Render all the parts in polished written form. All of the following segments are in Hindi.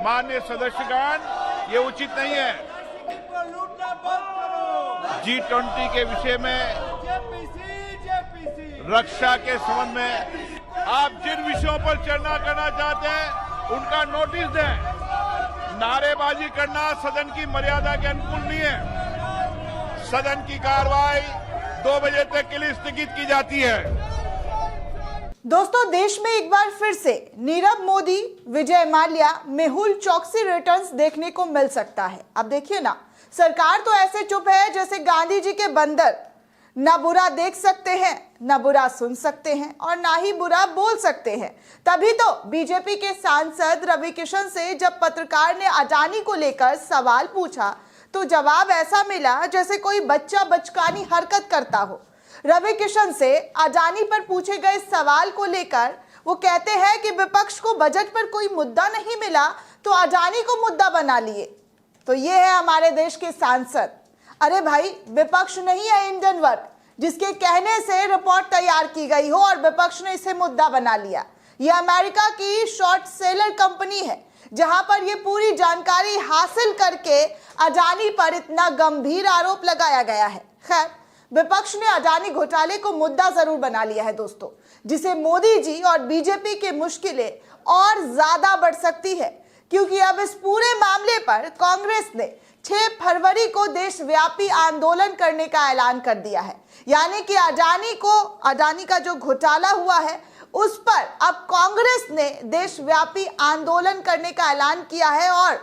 माननीय सदस्यगण, ये उचित नहीं है। G20 के विषय में, रक्षा के संबंध में आप जिन विषयों पर चर्चा करना चाहते हैं उनका नोटिस दें। नारेबाजी करना सदन की मर्यादा के अनुकूल नहीं है। सदन की कार्रवाई 2 बजे तक के लिए स्थगित की जाती है। दोस्तों, देश में एक बार फिर से नीरव मोदी, विजय माल्या, मेहुल चोकसी रिटर्न्स देखने को मिल सकता है। अब देखिए ना, सरकार तो ऐसे चुप है जैसे गांधी जी के बंदर, ना बुरा देख सकते हैं, ना बुरा सुन सकते हैं और ना ही बुरा बोल सकते हैं। तभी तो बीजेपी के सांसद रवि किशन से जब पत्रकार ने अडानी को लेकर सवाल पूछा तो जवाब ऐसा मिला जैसे कोई बच्चा बचकानी हरकत करता हो। रवि किशन से अडानी पर पूछे गए सवाल को लेकर वो कहते हैं कि विपक्ष को बजट पर कोई मुद्दा नहीं मिला तो अडानी को मुद्दा बना लिए। तो ये है हमारे देश के सांसद। अरे भाई, विपक्ष नहीं है इंडियन वर्ग जिसके कहने से रिपोर्ट तैयार की गई हो और विपक्ष ने इसे मुद्दा बना लिया। यह अमेरिका की शॉर्ट सेलर कंपनी है जहां पर यह पूरी जानकारी हासिल करके अडानी पर इतना गंभीर आरोप लगाया गया है। खैर, विपक्ष ने अडानी घोटाले को मुद्दा जरूर बना लिया है दोस्तों, जिसे मोदी जी और बीजेपी की मुश्किलें और ज्यादा बढ़ सकती है, क्योंकि अब इस पूरे मामले पर कांग्रेस ने 6 फरवरी को देशव्यापी आंदोलन करने का ऐलान कर दिया है। यानी कि अडानी का जो घोटाला हुआ है उस पर अब कांग्रेस ने देशव्यापी आंदोलन करने का ऐलान किया है और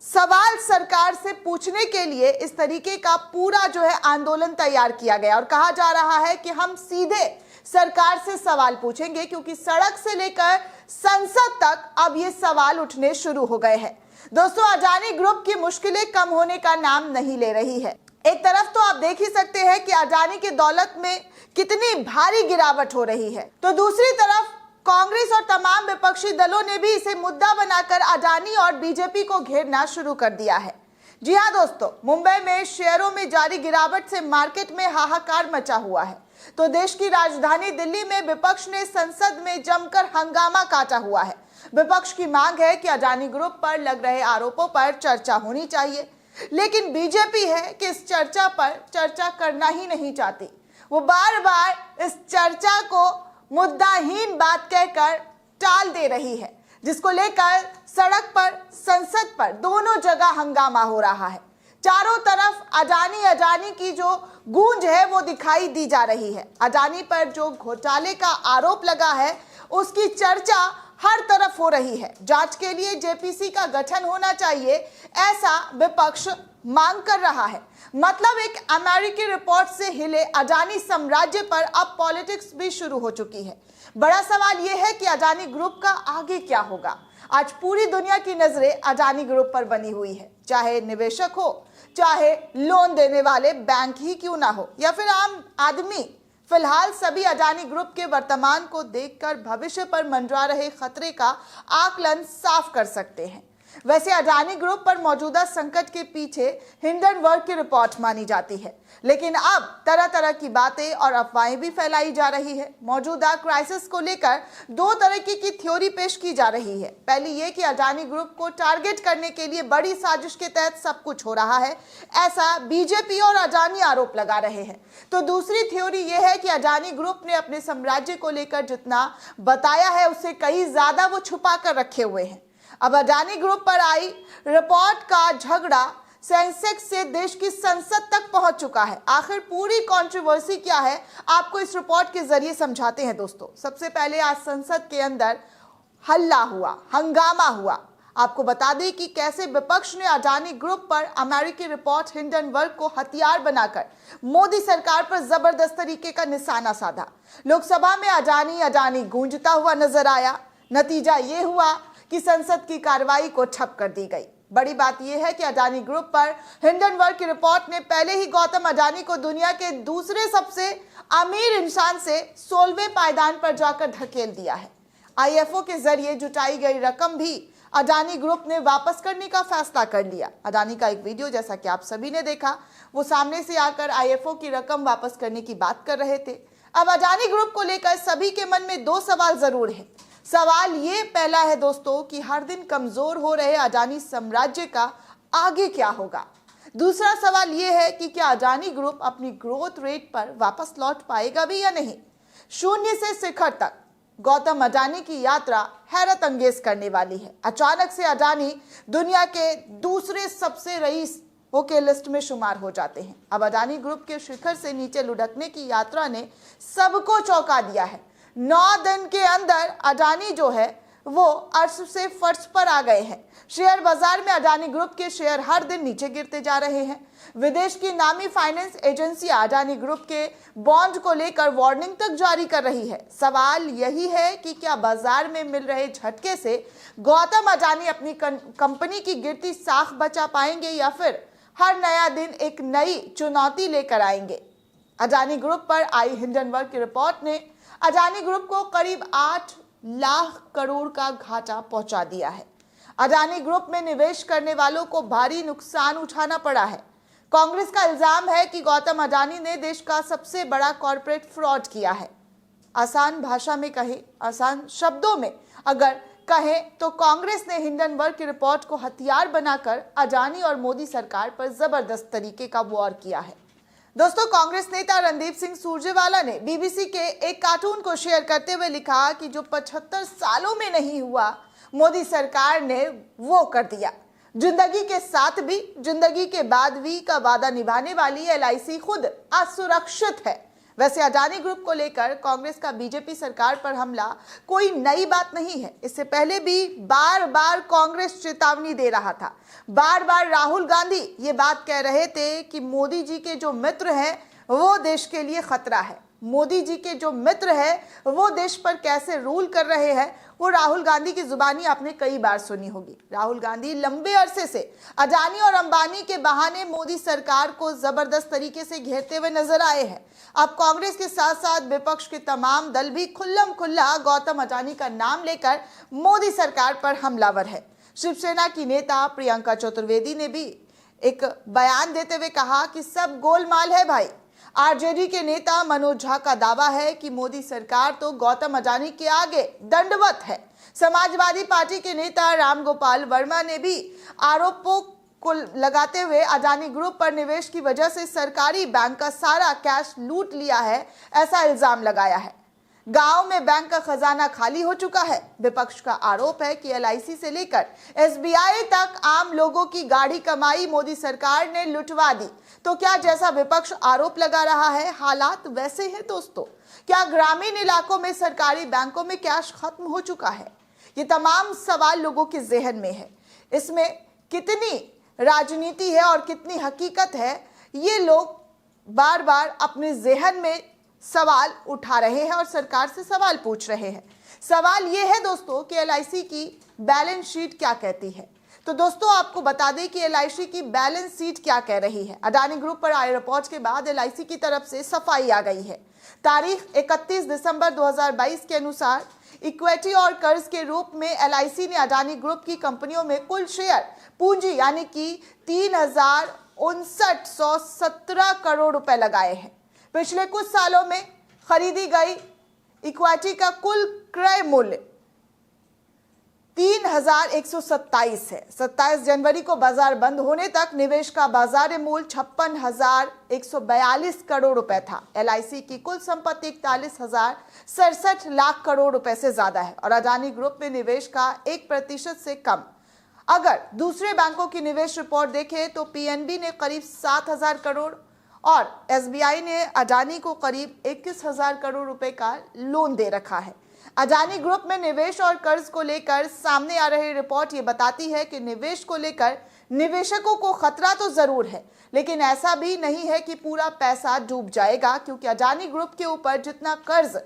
सवाल सरकार से पूछने के लिए इस तरीके का पूरा जो है आंदोलन तैयार किया गया और कहा जा रहा है कि हम सीधे सरकार से सवाल पूछेंगे, क्योंकि सड़क से लेकर संसद तक अब ये सवाल उठने शुरू हो गए हैं। दोस्तों, अडानी ग्रुप की मुश्किलें कम होने का नाम नहीं ले रही है। एक तरफ तो आप देख ही सकते हैं कि अडानी की दौलत में कितनी भारी गिरावट हो रही है, तो दूसरी तरफ कांग्रेस और तमाम विपक्षी दलों ने भी इसे मुद्दा बनाकर अडानी और बीजेपी को घेरना शुरू कर दिया है। जी हां दोस्तों, मुंबई में शेयरों में जारी गिरावट से मार्केट में हाहाकार मचा हुआ है, तो देश की राजधानी दिल्ली में विपक्ष ने संसद में जमकर हंगामा काटा हुआ है। विपक्ष की मांग है कि अडानी ग्रुप पर लग रहे आरोपों पर चर्चा होनी चाहिए, लेकिन बीजेपी है कि इस चर्चा पर चर्चा करना ही नहीं चाहती। वो बार बार इस चर्चा को मुद्दाहीन बात कहकर टाल दे रही है, जिसको लेकर सड़क पर, संसद पर दोनों जगह हंगामा हो रहा है। चारों तरफ अडानी की जो गूंज है वो दिखाई दी जा रही है। अडानी पर जो घोटाले का आरोप लगा है उसकी चर्चा हर तरफ हो रही है। जांच के लिए जेपीसी का गठन होना चाहिए, ऐसा विपक्ष मांग कर रहा है। मतलब एक अमेरिकी रिपोर्ट से हिले अडानी साम्राज्य पर अब पॉलिटिक्स भी शुरू हो चुकी है। बड़ा सवाल यह है कि अडानी ग्रुप का आगे क्या होगा। आज पूरी दुनिया की नजरें अडानी ग्रुप पर बनी हुई है, चाहे निवेशक हो, चाहे लोन देने वाले बैंक ही क्यों ना हो, या फिर आम आदमी। फिलहाल सभी अडानी ग्रुप के वर्तमान को देखकर भविष्य पर मंडरा रहे खतरे का आकलन साफ कर सकते हैं। वैसे अडानी ग्रुप पर मौजूदा संकट के पीछे हिंडनबर्ग की रिपोर्ट मानी जाती है, लेकिन अब तरह तरह की बातें और अफवाहें भी फैलाई जा रही है। मौजूदा क्राइसिस को लेकर 2 तरीके की थ्योरी पेश की जा रही है। पहली ये कि अडानी ग्रुप को टारगेट करने के लिए बड़ी साजिश के तहत सब कुछ हो रहा है, ऐसा बीजेपी और अडानी आरोप लगा रहे हैं। तो दूसरी थ्योरी ये है कि अडानी ग्रुप ने अपने साम्राज्य को लेकर जितना बताया है उससे कहीं ज्यादा वो छुपा कर रखे हुए हैं। अब अडानी ग्रुप पर आई रिपोर्ट का झगड़ा सेंसेक्स से देश की संसद तक पहुंच चुका है। आखिर पूरी कंट्रोवर्सी क्या है, आपको इस रिपोर्ट के जरिए समझाते हैं दोस्तों। सबसे पहले आज संसद के अंदर हल्ला हुआ, हंगामा हुआ। आपको बता दें कि कैसे विपक्ष ने अडानी ग्रुप पर अमेरिकी रिपोर्ट हिंडनबर्ग को हथियार बनाकर मोदी सरकार पर जबरदस्त तरीके का निशाना साधा। लोकसभा में अडानी गूंजता हुआ नजर आया। नतीजा ये हुआ कि संसद की कार्रवाई को ठप कर दी गई। बड़ी बात यह है कि अडानी ग्रुप पर हिंडनबर्ग की रिपोर्ट ने पहले ही गौतम अडानी को दुनिया के दूसरे सबसे अमीर इंसान से 16वें पायदान पर जाकर धकेल दिया है। आईएफओ के जरिए जुटाई गई रकम भी अडानी ग्रुप ने वापस करने का फैसला कर लिया। अडानी का एक वीडियो जैसा कि आप सभी ने देखा, वो सामने से आकर आईएफओ की रकम वापस करने की बात कर रहे थे। अब अडानी ग्रुप को लेकर सभी के मन में 2 सवाल जरूर हैं। सवाल ये पहला है दोस्तों कि हर दिन कमजोर हो रहे अडानी साम्राज्य का आगे क्या होगा। दूसरा सवाल ये है कि क्या अडानी ग्रुप अपनी ग्रोथ रेट पर वापस लौट पाएगा भी या नहीं। शून्य से शिखर तक गौतम अडानी की यात्रा हैरत अंगेज करने वाली है। अचानक से अडानी दुनिया के दूसरे सबसे रईस के लिस्ट में शुमार हो जाते हैं। अब अडानी ग्रुप के शिखर से नीचे लुढ़कने की यात्रा ने सबको चौंका दिया है। 9 दिन के अंदर अडानी जो है वो अर्श से फर्श पर आ गए हैं। शेयर बाजार में अडानी ग्रुप के शेयर हर दिन नीचे गिरते जा रहे हैं। विदेश की नामी फाइनेंस एजेंसियां अडानी ग्रुप के बॉन्ड को लेकर वार्निंग तक जारी कर रही है। सवाल यही है कि क्या बाजार में मिल रहे झटके से गौतम अडानी अपनी कंपनी की गिरती साख बचा पाएंगे या फिर हर नया दिन एक नई चुनौती लेकर आएंगे। अडानी ग्रुप पर आई हिंडनबर्ग की रिपोर्ट ने अडानी ग्रुप को करीब 8 लाख करोड़ का घाटा पहुंचा दिया है। अडानी ग्रुप में निवेश करने वालों को भारी नुकसान उठाना पड़ा है। कांग्रेस का इल्जाम है कि गौतम अडानी ने देश का सबसे बड़ा कॉर्पोरेट फ्रॉड किया है। आसान भाषा में कहे, आसान शब्दों में अगर कहें तो कांग्रेस ने हिंडनबर्ग की रिपोर्ट को हथियार बनाकर अडानी और मोदी सरकार पर जबरदस्त तरीके का वॉर किया है। दोस्तों, कांग्रेस नेता रणदीप सिंह सुरजेवाला ने बीबीसी के एक कार्टून को शेयर करते हुए लिखा कि जो 75 सालों में नहीं हुआ मोदी सरकार ने वो कर दिया। जिंदगी के साथ भी जिंदगी के बाद भी का वादा निभाने वाली एलआईसी खुद असुरक्षित है। वैसे अडानी ग्रुप को लेकर कांग्रेस का बीजेपी सरकार पर हमला कोई नई बात नहीं है। इससे पहले भी बार बार कांग्रेस चेतावनी दे रहा था। बार बार राहुल गांधी ये बात कह रहे थे कि मोदी जी के जो मित्र हैं वो देश के लिए खतरा है। मोदी जी के जो मित्र हैं वो देश पर कैसे रूल कर रहे हैं वो राहुल गांधी की जुबानी आपने कई बार सुनी होगी। राहुल गांधी लंबे अरसे से अडानी और अंबानी के बहाने मोदी सरकार को जबरदस्त तरीके से घेरते हुए नजर आए हैं। अब कांग्रेस के साथ साथ विपक्ष के तमाम दल भी खुल्लम खुल्ला गौतम अडानी का नाम लेकर मोदी सरकार पर हमलावर है। शिवसेना की नेता प्रियंका चतुर्वेदी ने भी एक बयान देते हुए कहा कि सब गोलमाल है भाई। आरजेडी के नेता मनोज झा का दावा है कि मोदी सरकार तो गौतम अडानी के आगे दंडवत है। समाजवादी पार्टी के नेता रामगोपाल वर्मा ने भी आरोपों को लगाते हुए अडानी ग्रुप पर निवेश की वजह से सरकारी बैंक का सारा कैश लूट लिया है, ऐसा इल्जाम लगाया है। गांव में बैंक का खजाना खाली हो चुका है। विपक्ष का आरोप है कि एलआईसी से लेकर एसबीआई तक आम लोगों की गाढ़ी कमाई मोदी सरकार ने लुटवा दी। तो क्या जैसा विपक्ष आरोप लगा रहा है हालात वैसे हैं दोस्तों? क्या ग्रामीण इलाकों में सरकारी बैंकों में कैश खत्म हो चुका है? ये तमाम सवाल लोगों के जहन में है। इसमें कितनी राजनीति है और कितनी हकीकत है, ये लोग बार बार अपने जहन में सवाल उठा रहे हैं और सरकार से सवाल पूछ रहे हैं। सवाल ये है दोस्तों कि एलआईसी की बैलेंस शीट क्या कहती है। तो दोस्तों आपको बता दें कि एलआईसी की बैलेंस शीट क्या कह रही है। अडानी ग्रुप पर आए रिपोर्ट के बाद एलआईसी की तरफ से सफाई आ गई है। तारीख 31 दिसंबर 2022 के अनुसार इक्विटी और कर्ज के रूप में एलआईसी ने अडानी ग्रुप की कंपनियों में कुल शेयर पूंजी यानी कि 3,5917 करोड़ रुपए लगाए हैं। पिछले कुछ सालों में खरीदी गई इक्विटी का कुल क्रय मूल्य 3,127 है। 27 जनवरी को बाजार बंद होने तक निवेश का बाजार मूल्य 56,142 करोड़ रुपए था। एलआईसी की कुल संपत्ति 41,067 लाख करोड़ रुपए से ज्यादा है और अडानी ग्रुप में निवेश का 1% से कम। अगर दूसरे बैंकों की निवेश रिपोर्ट देखें तो पीएनबी ने करीब 7,000 करोड़ और एसबीआई ने अडानी को करीब 21,000 करोड़ रुपए का लोन दे रखा है। अडानी ग्रुप में निवेश और कर्ज को लेकर सामने आ रही रिपोर्ट ये बताती है कि निवेश को लेकर निवेशकों को खतरा तो जरूर है, लेकिन ऐसा भी नहीं है कि पूरा पैसा डूब जाएगा, क्योंकि अडानी ग्रुप के ऊपर जितना कर्ज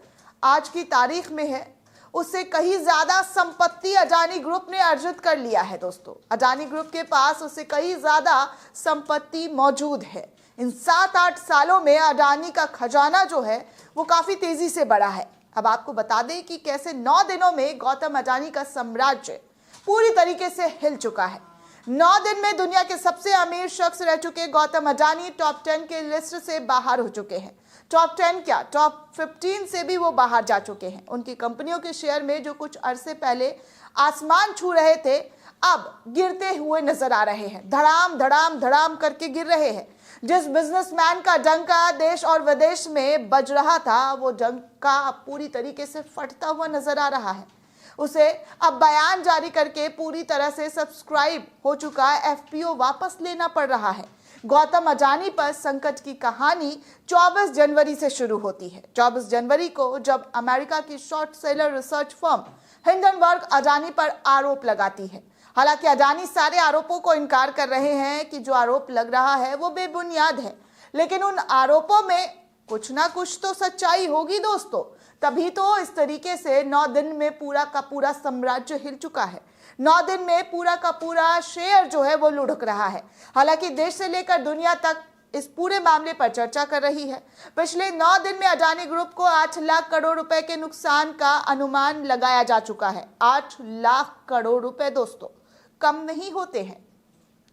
आज की तारीख में है उससे कहीं ज्यादा संपत्ति अडानी ग्रुप ने अर्जित कर लिया है। दोस्तों, अडानी ग्रुप के पास उससे कहीं ज्यादा संपत्ति मौजूद है। इन 7-8 सालों में अडानी का खजाना जो है वो काफी तेजी से बढ़ा है। अब आपको बता दें कि कैसे 9 दिनों में गौतम अडानी का साम्राज्य पूरी तरीके से हिल चुका है। 9 दिन में दुनिया के सबसे अमीर शख्स रह चुके गौतम अडानी टॉप 10 के लिस्ट से बाहर हो चुके हैं। टॉप 10 क्या, टॉप 15 से भी वो बाहर जा चुके हैं। उनकी कंपनियों के शेयर में जो कुछ अरसे पहले आसमान छू रहे थे, अब गिरते हुए नजर आ रहे हैं। धड़ाम धड़ाम धड़ाम करके गिर रहे हैं। जिस बिजनेसमैन का डंका देश और विदेश में बज रहा था, वो डंका अब पूरी तरीके से फटता हुआ नजर आ रहा है। उसे अब बयान जारी करके पूरी तरह से सब्सक्राइब हो चुका एफपीओ वापस लेना पड़ रहा है। गौतम अडानी पर संकट की कहानी 24 जनवरी से शुरू होती है। 24 जनवरी को जब अमेरिका की short seller research firm Hindenburg Adani पर आरोप लगाती है। हालांकि अडानी सारे आरोपों को इनकार कर रहे हैं कि जो आरोप लग रहा है वो बेबुनियाद है, लेकिन उन आरोपों में कुछ ना कुछ तो सच्चाई होगी दोस्तों। तभी तो इस तरीके से 9 दिन में पूरा का पूरा साम्राज्य हिल चुका है। 9 दिन में पूरा का पूरा शेयर जो है वो लुढ़क रहा है। हालांकि देश से लेकर दुनिया तक इस पूरे मामले पर चर्चा कर रही है। पिछले 9 दिन में अडानी ग्रुप को 8 लाख करोड़ रुपए के नुकसान का अनुमान लगाया जा चुका है। 8 लाख करोड़ रुपए दोस्तों कम नहीं होते हैं।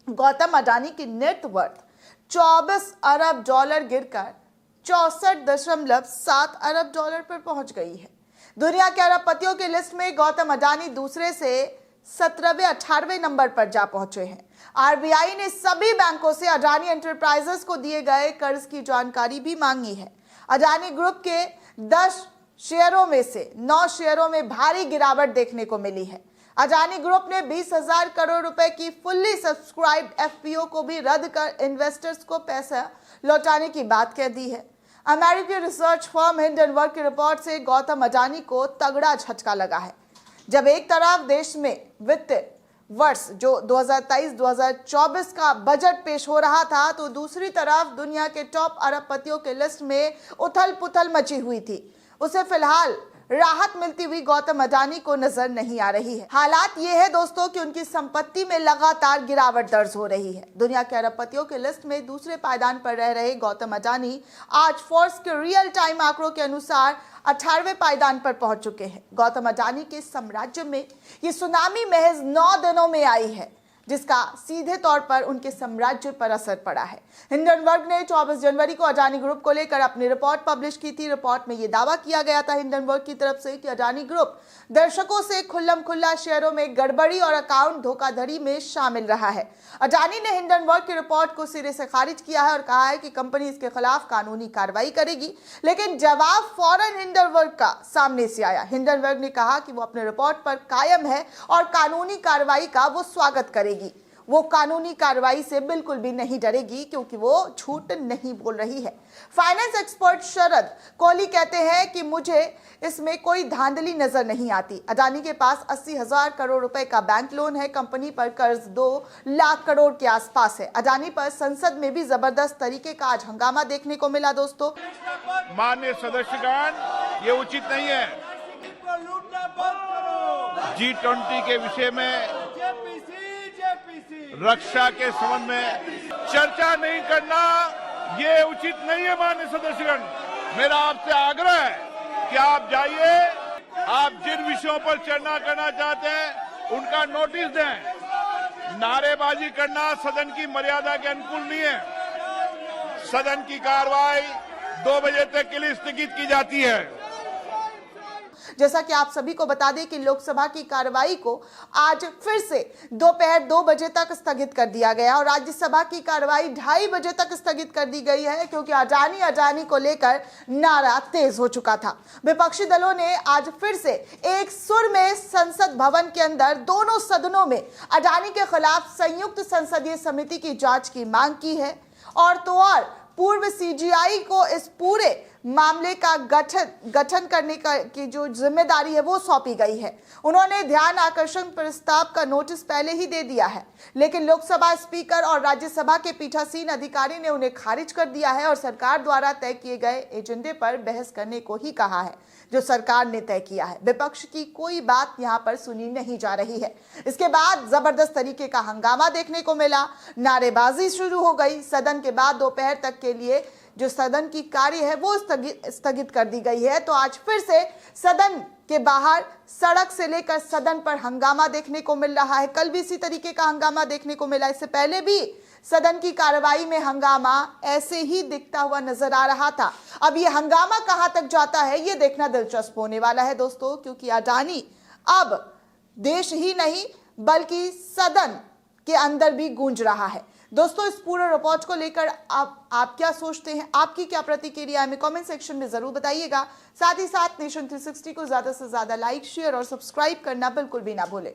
गौतम अडानी की नेटवर्थ 24 अरब डॉलर गिरकर 64.7 अरब डॉलर पर पहुंच गई है। दुनिया के अरबपतियों की लिस्ट में गौतम अडानी दूसरे से 17वें 18वें नंबर पर जा पहुंचे हैं। आरबीआई ने सभी बैंकों से अडानी एंटरप्राइजेस को दिए गए कर्ज की जानकारी भी मांगी है। अडानी ग्रुप के 10 शेयरों में से 9 शेयरों में भारी गिरावट देखने को मिली है। अडानी ग्रुप ने 20,000 करोड़ रुपए की फुल्ली सब्सक्राइब्ड एफपीओ को भी रद्द कर इन्वेस्टर्स को पैसा लौटाने की बात कह दी है। अमेरिकी रिसर्च फर्म हिंडनबर्ग की रिपोर्ट से गौतम अडानी को तगड़ा झटका लगा है। जब एक तरफ देश में वित्त वर्ष जो 2023-2024 का बजट पेश हो रहा था, तो दूसरी तरफ दुनिया के टॉप अरबपतियों के लिस्ट में उथल पुथल मची हुई थी। उसे फिलहाल राहत मिलती हुई गौतम अडानी को नजर नहीं आ रही है। हालात ये है दोस्तों कि उनकी संपत्ति में लगातार गिरावट दर्ज हो रही है। दुनिया के अरबपतियों के लिस्ट में दूसरे पायदान पर रह रहे गौतम अडानी आज फोर्ब्स के रियल टाइम आंकड़ों के अनुसार 18वें पायदान पर पहुंच चुके हैं। गौतम अडानी के साम्राज्य में ये सुनामी महज 9 दिनों में आई है, जिसका सीधे तौर पर उनके साम्राज्य पर असर पड़ा है। हिंडनबर्ग ने 24 जनवरी को अडानी ग्रुप को लेकर अपनी रिपोर्ट पब्लिश की थी। रिपोर्ट में यह दावा किया गया था हिंडनबर्ग की तरफ से कि अडानी ग्रुप दर्शकों से खुल्लम खुल्ला शेयरों में गड़बड़ी और अकाउंट धोखाधड़ी में शामिल रहा है। अडानी ने हिंडनबर्ग की रिपोर्ट को सिरे से खारिज किया है और कहा है कि कंपनी इसके खिलाफ कानूनी कार्रवाई करेगी, लेकिन जवाब फौरन हिंडनबर्ग का सामने से आया। हिंडनबर्ग ने कहा कि वो अपने रिपोर्ट पर कायम है और कानूनी कार्रवाई का वो स्वागत करेगी। वो कानूनी कार्रवाई से बिल्कुल भी नहीं डरेगी क्योंकि वो झूठ नहीं बोल रही है। फाइनेंस एक्सपर्ट शरद कोहली कहते हैं कि मुझे इसमें कोई धांधली नजर नहीं आती। अडानी के पास 80,000 करोड़ रुपए का बैंक लोन है। कंपनी पर कर्ज 2 लाख करोड़ के आसपास है। अडानी पर संसद में भी जबरदस्त तरीके का आज हंगामा देखने को मिला दोस्तों। माननीय सदस्यगण, ये उचित नहीं है। G20 के विषय में रक्षा के संबंध में चर्चा नहीं करना ये उचित नहीं है। माननीय सदस्यगण, मेरा आपसे आग्रह है कि आप जाइए, आप जिन विषयों पर चर्चा करना चाहते हैं उनका नोटिस दें। नारेबाजी करना सदन की मर्यादा के अनुकूल नहीं है। सदन की कार्रवाई 2 बजे तक के लिए स्थगित की जाती है। जैसा कि आप सभी को बता दें कि लोकसभा की कार्रवाई को आज फिर से दोपहर 2 बजे तक स्थगित कर दिया गया और राज्यसभा की कार्रवाई 2:30 बजे तक स्थगित कर दी गई है, क्योंकि अडानी को लेकर नारा तेज हो चुका था। विपक्षी दलों ने आज फिर से एक सुर में संसद भवन के अंदर दोनों सदनों में अडानी के खिलाफ संयुक्त संसदीय समिति की जांच की मांग की है और तो और पूर्व सीजीआई को इस पूरे मामले का गठन करने की जो जिम्मेदारी है वो सौंपी गई है। उन्होंने ध्यान आकर्षण प्रस्ताव का नोटिस पहले ही दे दिया है, लेकिन लोकसभा स्पीकर और राज्यसभा के पीठासीन अधिकारी ने उन्हें खारिज कर दिया है और सरकार द्वारा तय किए गए एजेंडे पर बहस करने को ही कहा है, जो सरकार ने तय किया है। विपक्ष की कोई बात यहां पर सुनी नहीं जा रही है। इसके बाद जबरदस्त तरीके का हंगामा देखने को मिला, नारेबाजी शुरू हो गई। सदन के बाद दोपहर तक के लिए जो सदन की कार्य है वो स्थगित कर दी गई है। तो आज फिर से सदन के बाहर सड़क से लेकर सदन पर हंगामा देखने को मिल रहा है। कल भी इसी तरीके का हंगामा देखने को मिला। इससे पहले भी सदन की कार्रवाई में हंगामा ऐसे ही दिखता हुआ नजर आ रहा था। अब ये हंगामा कहां तक जाता है ये देखना दिलचस्प होने वाला है दोस्तों, क्योंकि अडानी अब देश ही नहीं बल्कि सदन के अंदर भी गूंज रहा है। दोस्तों, इस पूरे रिपोर्ट को लेकर आप क्या सोचते हैं, आपकी क्या प्रतिक्रिया हमें कमेंट सेक्शन में जरूर बताइएगा। साथ ही साथ नेशन 360 को ज्यादा से ज्यादा लाइक, शेयर और सब्सक्राइब करना बिल्कुल भी ना भूलें।